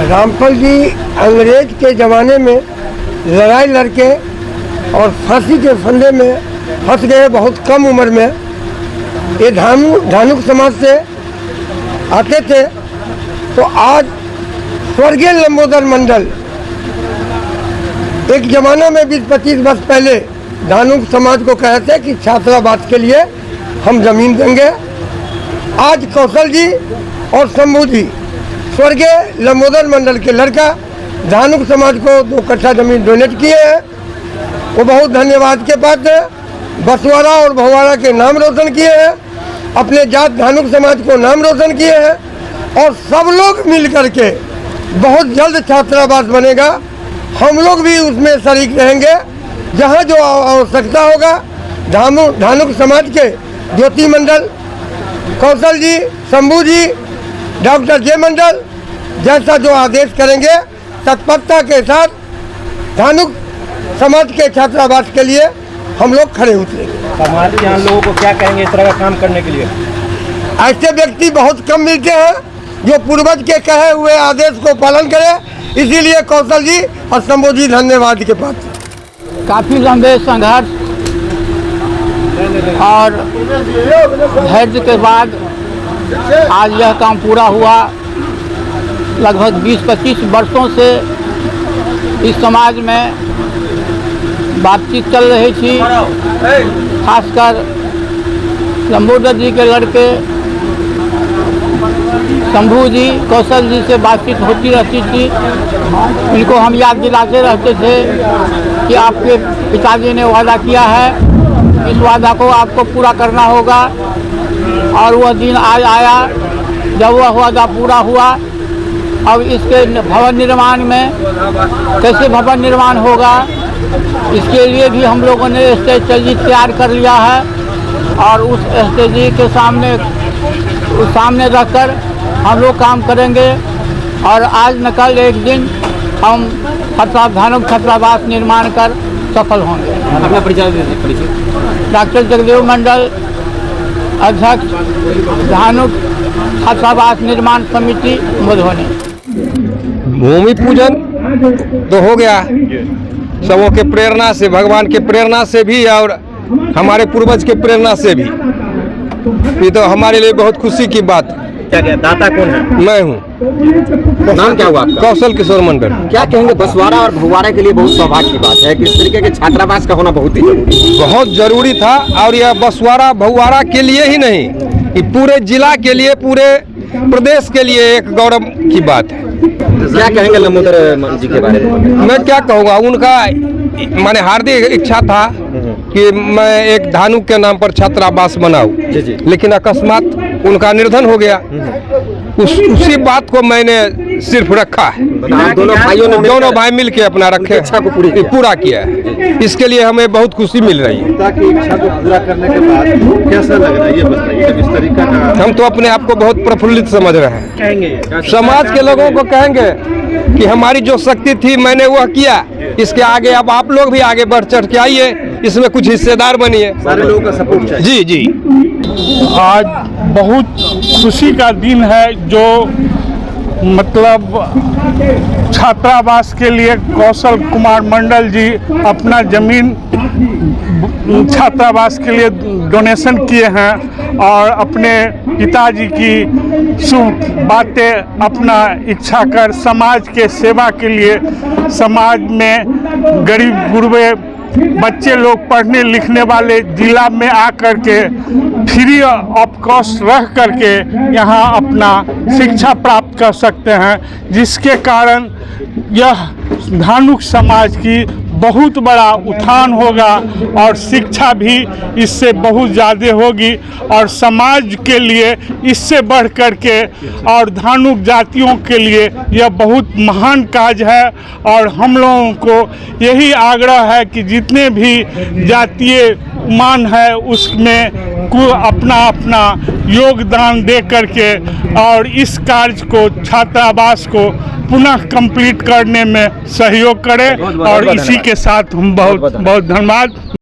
रामफल जी अंग्रेज के ज़माने में लड़ाई लड़के और फांसी के फंदे में फंस गए बहुत कम उम्र में। ये धानुक समाज से आते थे। तो आज स्वर्गीय लंबोदर मंडल एक ज़माना में 20-25 वर्ष पहले धानुक समाज को कहे थे कि छात्रावास के लिए हम ज़मीन देंगे। आज कौशल जी और शंभू जी स्वर्गीय लंबोदर मंडल के लड़का धानुक समाज को 2 कट्ठा ज़मीन डोनेट किए हैं। वो बहुत धन्यवाद के पात्र है। बसवाड़ा और भवाड़ा के नाम रोशन किए हैं, अपने जात धानुक समाज को नाम रोशन किए हैं और सब लोग मिल करके बहुत जल्द छात्रावास बनेगा। हम लोग भी उसमें शरीक रहेंगे। जहाँ जो आवश्यकता होगा धानुक समाज के ज्योति मंडल, कौशल जी, शंभू जी, डॉक्टर जे मंडल जैसा जो आदेश करेंगे तत्परता के साथ धानुक समाज के छात्रावास के लिए हम लोग खड़े उतरेंगे। समाज के यहाँ लोगों को क्या कहेंगे इस तरह का काम करने के लिए? ऐसे व्यक्ति बहुत कम मिलते हैं जो पूर्वज के कहे हुए आदेश को पालन करें। इसीलिए कौशल जी और शंभू जी धन्यवाद के पात्र। काफ़ी लंबे संघर्ष और धैर्य के बाद आज यह काम पूरा हुआ। लगभग 20-25 वर्षों से इस समाज में बातचीत चल रही थी। खासकर लंबोदर जी के लड़के शंभू जी, कौशल जी से बातचीत होती रहती थी। इनको हम याद दिलाते रहते थे कि आपके पिताजी ने वादा किया है, इस वादा को आपको पूरा करना होगा। और वह दिन आज आया जब वह वादा पूरा हुआ। अब इसके भवन निर्माण में कैसे भवन निर्माण होगा, इसके लिए भी हम लोगों ने स्ट्रेटजी तैयार कर लिया है और उस स्ट्रेटजी के सामने रखकर हम लोग काम करेंगे। और आज न कल एक दिन हम धानुक छात्रावास निर्माण कर सफल होंगे। अपना परिचय। डॉक्टर जगदेव मंडल, अध्यक्ष धानुक छात्रावास निर्माण समिति मधुबनी। भूमि पूजन तो हो गया सबों के प्रेरणा से, भगवान के प्रेरणा से भी और हमारे पूर्वज के प्रेरणा से भी। ये तो हमारे लिए बहुत खुशी की बात। क्या दाता कौन है? मैं हूँ। नाम क्या हुआ आपका? कौशल किशोर मंडल। क्या कहेंगे बसवाड़ा और भवाड़ा के लिए बहुत सौभाग्य की बात है कि इस तरीके के छात्रावास का होना बहुत ही जरूरी, बहुत जरूरी था। और यह बसवाड़ा भवाड़ा के लिए ही नहीं, ये पूरे जिला के लिए, पूरे प्रदेश के लिए एक गौरव की बात है। क्या कहेंगे लंबोदर जी के बारे में? मैं क्या कहूँगा, उनका माने हार्दिक इच्छा था कि मैं एक धानुक के नाम पर छात्रावास बनाऊं, लेकिन अकस्मात उनका निधन हो गया। उसी बात को मैंने सिर्फ रखा है। दोनों भाई मिल के अपना रखे, इच्छा को पूरा किया है। इसके लिए हमें बहुत खुशी मिल रही है। ताकि इच्छा को पूरा करने के बाद कैसा लग रहा है ये बताइए। इस तरीका का हम तो अपने आप को बहुत प्रफुल्लित समझ रहे हैं। कहेंगे समाज के लोगों को कहेंगे कि हमारी जो शक्ति थी मैंने वह किया। इसके आगे अब आप लोग भी आगे बढ़ चढ़ के आइए, इसमें कुछ हिस्सेदार बनिए। सारे लोगों का सपोर्ट चाहिए। जी। आज बहुत खुशी का दिन है जो मतलब छात्रावास के लिए कौशल कुमार मंडल जी अपना ज़मीन छात्रावास के लिए डोनेशन किए हैं और अपने पिताजी की शुभ बातें अपना इच्छा कर समाज के सेवा के लिए, समाज में गरीब गुरबे बच्चे लोग पढ़ने लिखने वाले जिला में आकर के फ्री ऑफ कॉस्ट रह करके यहाँ अपना शिक्षा प्राप्त कर सकते हैं, जिसके कारण यह धानुक समाज की बहुत बड़ा उत्थान होगा और शिक्षा भी इससे बहुत ज़्यादा होगी और समाज के लिए इससे बढ़ कर के और धानुक जातियों के लिए यह बहुत महान काज है। और हम लोगों को यही आग्रह है कि जितने भी जातीय मान है उसमें को अपना अपना योगदान दे करके और इस कार्य को, छात्रावास को पुनः कंप्लीट करने में सहयोग करें। और इसी के साथ हम बहुत बहुत धन्यवाद।